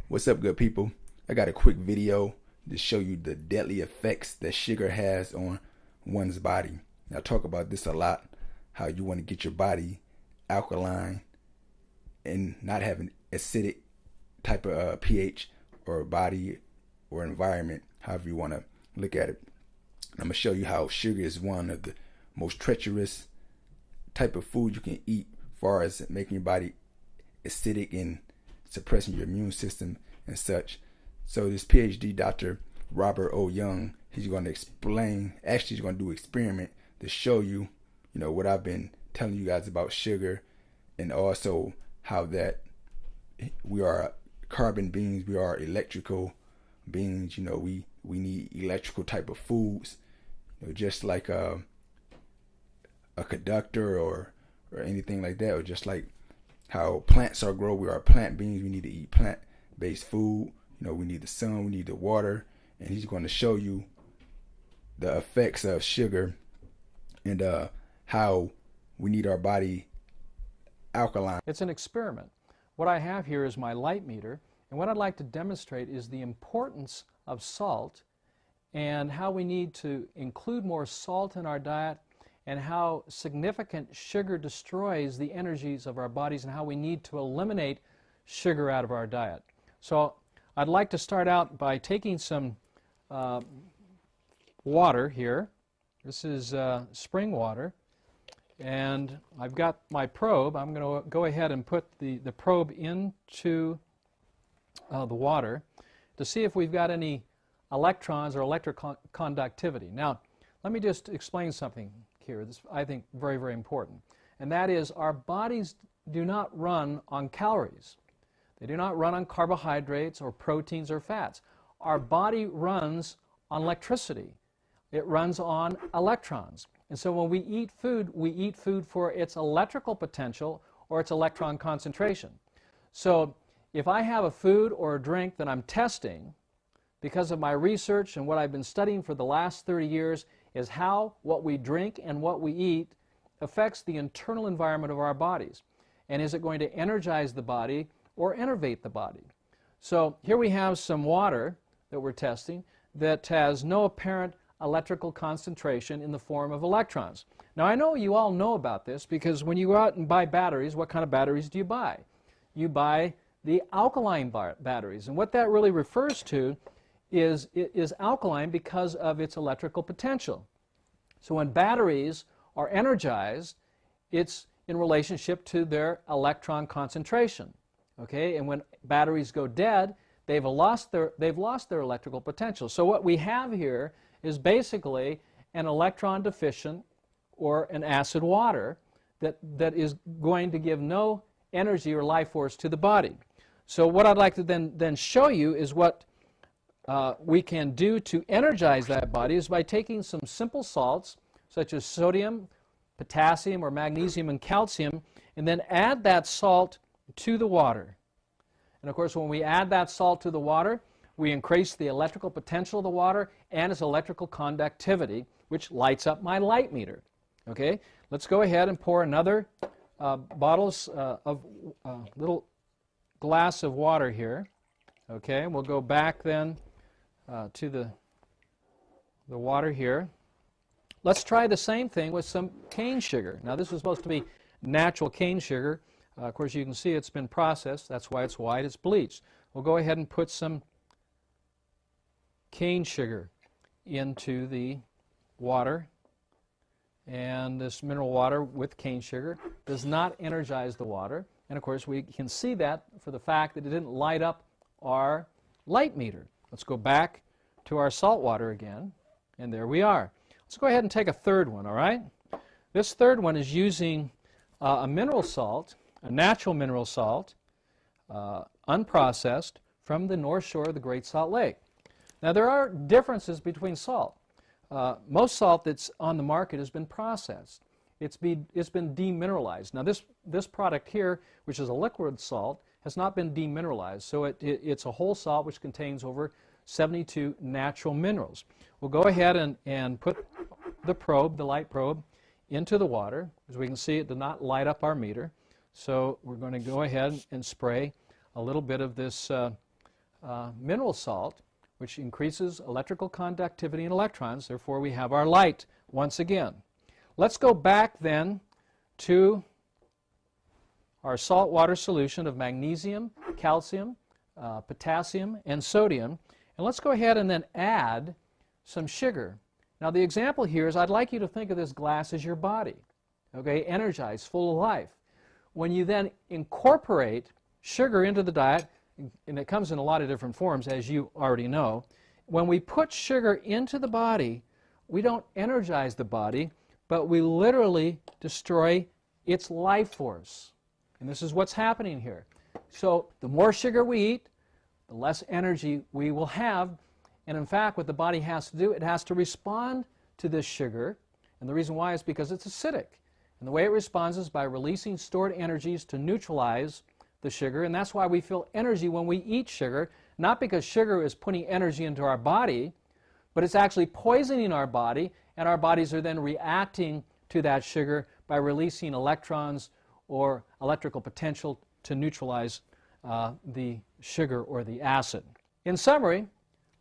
What's up, good people? I got a quick video to show you the deadly effects that sugar has on one's body. I talk about this a lot, how you want to get your body alkaline and not have an acidic type of pH or body or environment, however you want to look at it. I'm going to show you how sugar is one of the most treacherous type of food you can eat as far as making your body acidic and suppressing your immune system and such. So this PhD Dr. Robert O. Young, he's going to explain, actually he's going to do an experiment to show you, what I've been telling you guys about sugar, and also how that we are carbon beings, we are electrical beings, we need electrical type of foods, just like a conductor or anything like that, or just like how plants are grown. We are plant beings. We need to eat plant-based food. We need the sun, we need the water, and he's going to show you the effects of sugar and how we need our body alkaline. It's an experiment. What I have here is my light meter, and what I'd like to demonstrate is the importance of salt and how we need to include more salt in our diet, and how significant sugar destroys the energies of our bodies, and how we need to eliminate sugar out of our diet. So I'd like to start out by taking some water here. This is spring water, and I've got my probe. I'm going to go ahead and put the probe into the water to see if we've got any electrons or electric conductivity. Now, let me just explain something here. This, I think, very, very important. And that is, our bodies do not run on calories. They do not run on carbohydrates or proteins or fats. Our body runs on electricity. It runs on electrons. And so when we eat food for its electrical potential or its electron concentration. So if I have a food or a drink that I'm testing, because of my research and what I've been studying for the last 30 years, is how what we drink and what we eat affects the internal environment of our bodies. And is it going to energize the body or enervate the body? So here we have some water that we're testing that has no apparent electrical concentration in the form of electrons. Now, I know you all know about this, because when you go out and buy batteries, what kind of batteries do you buy? You buy the alkaline batteries. And what that really refers to is alkaline because of its electrical potential. So when batteries are energized, it's in relationship to their electron concentration. Okay? And when batteries go dead, they've lost their electrical potential. So what we have here is basically an electron deficient or an acid water that is going to give no energy or life force to the body. So what I'd like to then show you is what we can do to energize that body is by taking some simple salts such as sodium, potassium, or magnesium and calcium, and then add that salt to the water. And of course, when we add that salt to the water, we increase the electrical potential of the water and its electrical conductivity, which lights up my light meter. Okay, let's go ahead and pour another little glass of water here. Okay, we'll go back then to the water here. Let's try the same thing with some cane sugar. Now, this is supposed to be natural cane sugar. Of course, you can see it's been processed. That's why it's white. It's bleached. We'll go ahead and put some cane sugar into the water. And this mineral water with cane sugar does not energize the water. And of course, we can see that for the fact that it didn't light up our light meter. Let's go back to our salt water again, and there we are. Let's go ahead and take a third one, all right? This third one is using a mineral salt, a natural mineral salt, unprocessed, from the North Shore of the Great Salt Lake. Now, there are differences between salt. Most salt that's on the market has been processed. It's been demineralized. Now, this product here, which is a liquid salt, has not been demineralized. So it's a whole salt which contains over 72 natural minerals. We'll go ahead and put the probe, the light probe, into the water. As we can see, it did not light up our meter. So we're going to go ahead and spray a little bit of this mineral salt, which increases electrical conductivity in electrons. Therefore, we have our light once again. Let's go back then to our saltwater solution of magnesium, calcium, potassium, and sodium. And let's go ahead and then add some sugar. Now, the example here is I'd like you to think of this glass as your body, okay, energized, full of life. When you then incorporate sugar into the diet, and it comes in a lot of different forms, as you already know, when we put sugar into the body, we don't energize the body, but we literally destroy its life force. And this is what's happening here. So the more sugar we eat, the less energy we will have. And in fact, what the body has to do, it has to respond to this sugar. And the reason why is because it's acidic. And the way it responds is by releasing stored energies to neutralize the sugar. And that's why we feel energy when we eat sugar, not because sugar is putting energy into our body, but it's actually poisoning our body, and our bodies are then reacting to that sugar by releasing electrons or electrical potential to neutralize the sugar or the acid. In summary,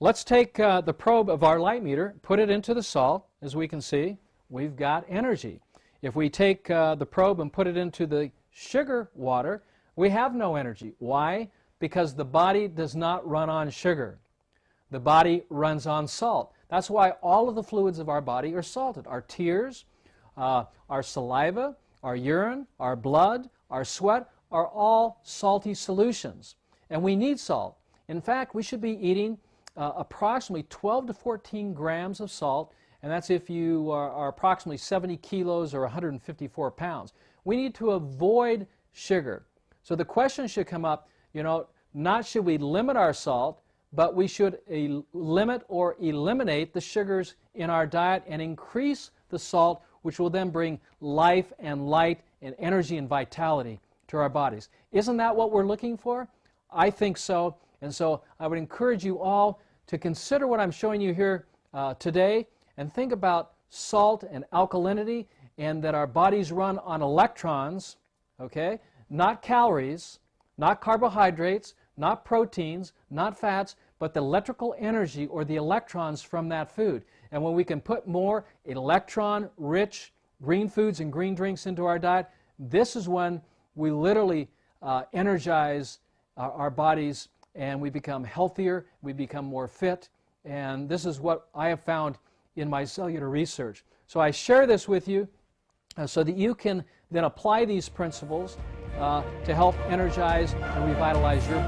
let's take the probe of our light meter, put it into the salt. As we can see, we've got energy. If we take the probe and put it into the sugar water, we have no energy. Why? Because the body does not run on sugar. The body runs on salt. That's why all of the fluids of our body are salted. Our tears, our saliva, our urine, our blood, our sweat are all salty solutions. And we need salt. In fact, we should be eating approximately 12 to 14 grams of salt, and that's if you are approximately 70 kilos or 154 pounds. We need to avoid sugar. So the question should come up, you know, not should we limit our salt, but we should limit or eliminate the sugars in our diet and increase the salt, which will then bring life and light and energy and vitality to our bodies. Isn't that what we're looking for? I think so. And so I would encourage you all to consider what I'm showing you here today and think about salt and alkalinity, and that our bodies run on electrons, okay? Not calories, not carbohydrates, not proteins, not fats, but the electrical energy or the electrons from that food. And when we can put more electron-rich green foods and green drinks into our diet, this is when we literally energize our bodies, and we become healthier, we become more fit, and this is what I have found in my cellular research. So I share this with you so that you can then apply these principles to help energize and revitalize your body.